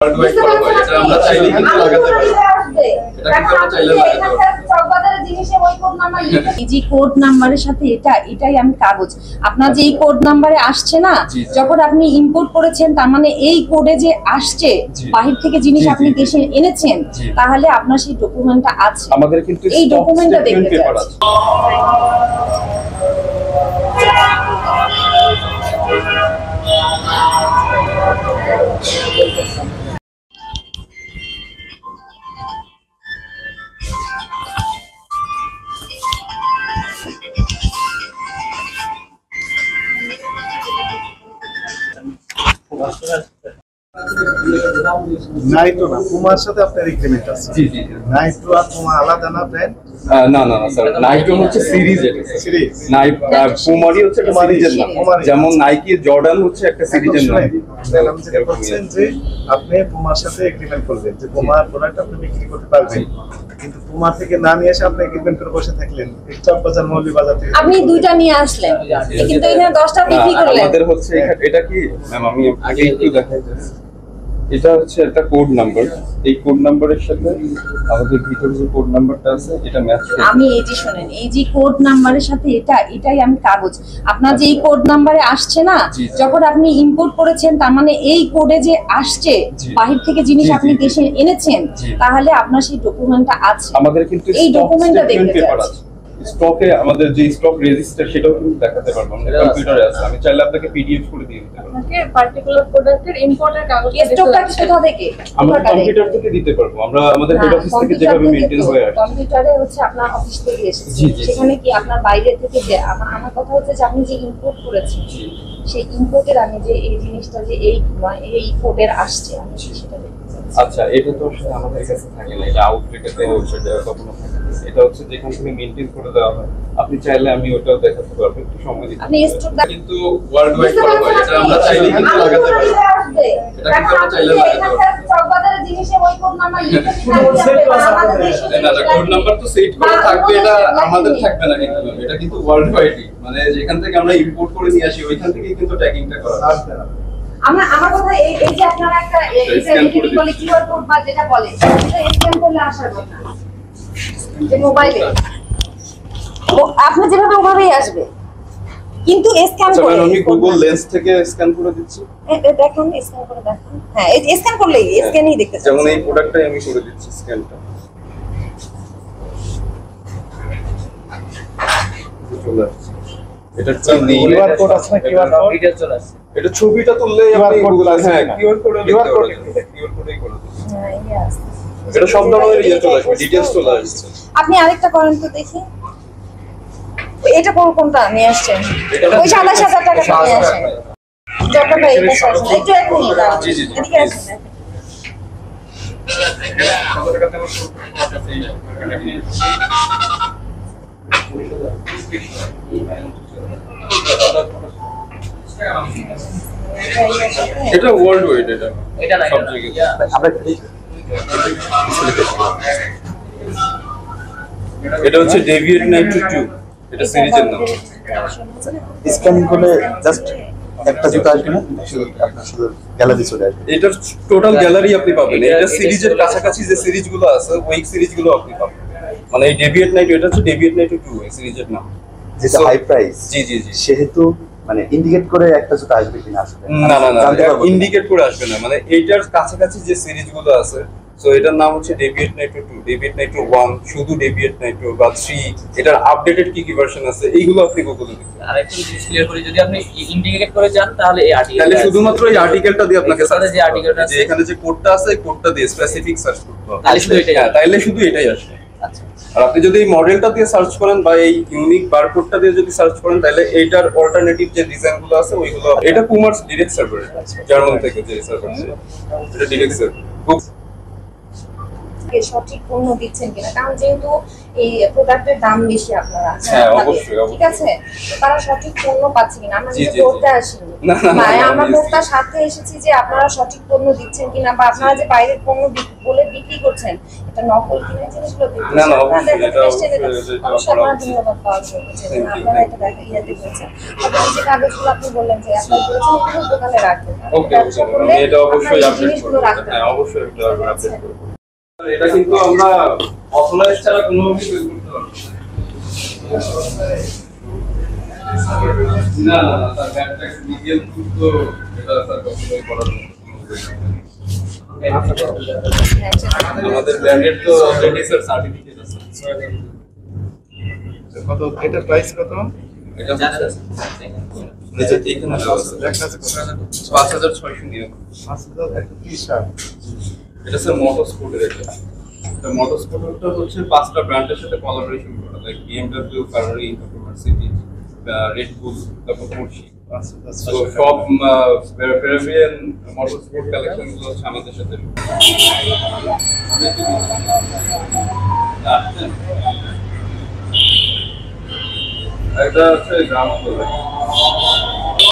World wide করা হয়, এটা আমরা চাইলে কিন্তু লাগাতে পারি। এটা কিন্তু আমরা চাইলে লাগাতে পারি। চকবাজারের জিনিসে ওই কোড নাম্বার এই যে কোড নাম্বারের সাথে এটাই আমি কাগজ আপনার যে এই কোড নাম্বারে আসছে না, যখন আপনি ইম্পোর্ট করেছেন তার মানে এই কোডে যে আসছে বাহির থেকে জিনিস আপনি দেশে এনেছেন, তাহলে আপনার সেই ডকুমেন্টটা আছে। আমাদের কিন্তু এই ডকুমেন্টটা দেখতে পেপার আছে। নাইট্রো না, পুমার সাথে আপনার এগ্রিমেন্ট আছে। জি জি। নাইট্রো আর পুমা আলাদা না ব্র্যান্ড? না না না স্যার, নাইট্রো হচ্ছে সিরিজ। এটা সিরিজ। পুমারি হচ্ছে একটা সিরিজের নাম, যেমন নাইকি জর্ডান হচ্ছে একটা সিরিজের নাম। ম্যাডাম যেটা বলছেন যে আপনি পুমার সাথে এগ্রিমেন্ট করবেন যে পুমার প্রোডাক্ট আপনি বিক্রি করতে পারবেন, কিন্তু পুমা থেকে না নিয়ে এসে আপনি এগ্রিমেন্ট করে বসে থাকলেন চকবাজার মৌলভীবাজার থেকে আপনি দুইটা নিয়ে আসলেন, কিন্তু এখানে 10টা বিক্রি করলেন। আমাদের হচ্ছে এটা কি ম্যাম, আমি আগে একটু দেখাই। এটা হচ্ছে একটা কোড নাম্বার, এই কোড নাম্বারের সাথে আমাদের ভিতরে যে কোড নাম্বারটা আছে এটা ম্যাচ করে। আমি এই যে শুনেন, এই যে কোড নাম্বারের সাথে এটাই আমি কাগজ আপনার যে এই কোড নাম্বারে আসছে না, যখন আপনি ইম্পোর্ট করেছেন তার মানে এই কোডে যে আসছে বাহির থেকে জিনিস আপনি দেশে এনেছেন, তাহলে আপনার সেই ডকুমেন্টটা আছে। আমাদের কিন্তু এই ডকুমেন্টটা দেখতে পেপার আছে। স্টকে আমাদের যে স্টক রেজিস্টার সেটাও কিন্তু দেখাতে পারবো, আমাদের কম্পিউটারে আছে। আমি চাইলে আপনাকে পিডিএফ করে দিয়ে দিতে পারবো। আপনাকে পার্টিকুলার প্রোডাক্টের ইম্পোর্টের কাগজ স্টকটা কোথা থেকে? আমরা কম্পিউটার থেকে দিতে পারবো, আমরা আমাদের হেড অফিস থেকে যেভাবে মেইনটেইন হয়ে আসে। কম্পিউটারে হচ্ছে আপনার অফিস থেকে এসেছে, সেখানে কি আপনার বাইরে থেকে যে আমার কথা হচ্ছে যে আপনি যে ইম্পোর্ট করেছেন সেই ইম্পোর্টের আমি যে এই জিনিসটা যে এই কোডের আসছে আমি সেটা দেখতে চাচ্ছি। আচ্ছা, এটা তো আসলে আমাদের কাছে থাকে না, এটা আউটলেটে হচ্ছে, এটা কখনো থাকে না। এটা হচ্ছে যেখান থেকে মেইনটেইন করে দেওয়া হয়। আপনি চাইলে আমি ওটাও দেখাতে পারবো, একটু সময় দিতে। আপনি স্টক কিন্তু ওয়ার্ল্ড ওয়াইড করা হয়, এটা আমরা চাইলে কিন্তু লাগাতে পারি। এটা কিন্তু আমরা চাইলে লাগাতে পারি। চকবাজারের জিনিসে ওই কোড নাম্বার না না, কোড নাম্বার তো সেট করা থাকবে, এটা আমাদের থাকবে না কিন্তু। এটা কিন্তু ওয়ার্ল্ড ওয়াইডই, মানে যেখান থেকে আমরা ইম্পোর্ট করে নিয়ে আসি ওইখান থেকেই কিন্তু ট্যাগিংটা করা হয়। আমার কথা এই যে আপনারা একটা বলে কিউআর কোড বা যেটা বলে সেটা স্ক্যান করলে আসার কথা যে মোবাইলে আপনি যেভাবে ওভাবেই আসবে, কিন্তু স্ক্যান করে আমি গুগল লেন্স থেকে স্ক্যান করে দিচ্ছি। দেখুন, স্ক্যান করে দেখুন। হ্যাঁ, এই স্ক্যান করলেই স্ক্যানই দেখতে পাচ্ছেন। যেমন এই প্রোডাক্টটাই আমি করে দিচ্ছি স্ক্যানটা। চলে আসছে। এটা কিউআর কোড আছে না? কিউআর কোড ডিটেইলস চলে আসছে। এটা ছবিটা তুললে আপনি গুগল, হ্যাঁ কিউআর কোড কিউআর কোড কোডেই করে দিচ্ছি। হ্যাঁ, ইয়েস। এটা সব ধরনের চলে আসবে, ডিটেইলস চলে আসছে। আপনি আরেকটা করেন তো দেখি, এটা কোনটা নিয়ে আসছেন? ওই 27,000 টাকা নিয়ে আসেন। যত ভাই এটা আসেন একটু এক মিনিট দাঁড়ান, জি জি এদিকে আসেন। এটা ওয়ার্ল্ড ওয়াইড, এটা না, সব জায়গায়। এটা হচ্ছে ডেভিয়েট নাইট্রো 2, এটা সিরিজের নাম। স্ক্যানিং করলে জাস্ট একটা জুতা আসবে না, আপনার শুধু গ্যালারি চলে আসবে। এটার টোটাল গ্যালারি আপনি পাবেন। এটা সিরিজের কাছাকাছি যে সিরিজগুলো আছে ওই সিরিজগুলো আপনি পাবেন। মানে এই ডেভিয়েট নাইট্রো, এটা হচ্ছে ডেভিয়েট নাইট্রো 2 এই সিরিজের নাম, যেটা হাই প্রাইস। জি জি জি। সেহেতু মানে ইন্ডিকেট করে একটা জুতা আসবে কিনা আসলে না না না, ইন্ডিকেট করে আসবে না। মানে এইটার কাছাকাছি যে সিরিজগুলো আছে, সো এটার নাম হচ্ছে ডেভিয়েট নাইট্রো 2, ডেভিয়েট নাইট্রো 1, শুধু ডেভিয়েট নাইট্রো বা 3, এটার আপডেটেড কি কি ভার্সন আছে এইগুলো আপনি গুগলে দেখবেন। আর একটু জিনিস ক্লিয়ার করি, যদি আপনি ইন্ডিকেট করে যান তাহলে এই আর্টিকেল, তাহলে শুধুমাত্র এই আর্টিকেলটা দিয়ে আপনাকে সার্চ যে আর্টিকেলটা আছে, এখানে যে কোডটা আছে এই কোডটা দিয়ে স্পেসিফিক সার্চ করতে হবে। তাহলে শুধু এটাই, তাহলে শুধু এটাই আসবে। আচ্ছা। আর আপনি যদি এই মডেলটা দিয়ে সার্চ করেন বা এই ইউনিক বারকোডটা দিয়ে যদি সার্চ করেন, তাহলে এইটার অল্টারনেটিভ যে ডিজাইনগুলো আছে ওইগুলো, এটা পুমার ডিরেক্ট সার্ভার, জার্মান থেকে যে সার্ভার, এটা ডিরেক্ট সার্ভার। সঠিক পণ্য দিচ্ছেন কিনা, কারণ যেহেতু এই প্রোডাক্টের দাম বেশি আপনারা হ্যাঁ, আপনাদের, অবশ্যই, অবশ্যই। ঠিক আছে, তো তারা সঠিক পণ্য পাচ্ছে কিনা। আমরা জি, কিন্তু জি, জি। করতে আসিনি, না, না, না, না, আমরা জি, জি। ভোক্তার স্বার্থে এসেছি যে আপনারা সঠিক পণ্য দিচ্ছেন কিনা, বা আপনারা যে বাইরের পণ্য বলে বিক্রি করছেন এটা নকল কিনা, এই জিনিসগুলো দেখতে না, না, চাই। অবশ্যই, আপনাদের এটা টেস্টে অবশ্যই, দেখে এটা অবশ্যই করা আপনারা উচিত। ধন্যবাদ পাওয়ার জন্য যে Thank you, আপনারা thank এটা ইয়েতে করেছেন। আপনারা যে কাগজগুলো আপনি বললেন যে অ্যাপ্লাই করেছেন এগুলো দোকানে রাখবেন। ওকে, ব্যবসা ওকে, করলে আমি এটা অবশ্যই আপনারা এই আপডেট জিনিসগুলো করব। রাখবেন। হ্যাঁ, অবশ্যই এটা আপডেট করব। এটা কিন্তু আমরা অথরাইজ ছাড়া কোনোভাবেই তৈরি করতে পারবো না। না, না, স্যার, ব্যাপারটা একটু লিগ্যাল প্রুফ তো এটা স্যার কখনোই করার মতো আমাদের ব্র্যান্ডের তো অলরেডি স্যার সার্টিফিকেট আছে। কত এটা প্রাইস কত? এটা হচ্ছে এখানে দেওয়া আছে। লেখা আছে কত? 5600 নিয়ে। 5130 এটা স্যার মোটর স্পোর্টের এটা মোটর স্পোর্টটা হচ্ছে 5টা ব্র্যান্ডের সাথে কোলাবোরেশন করা, like BMW, Ferrari, Mercedes, Red Bull, তারপর Porsche। তো সব পেরাভিয়ান মোটর স্পোর্ট কালেকশন গুলো হচ্ছে আমাদের সাথে। এটা হচ্ছে গ্রাউন্ড ফ্লোর।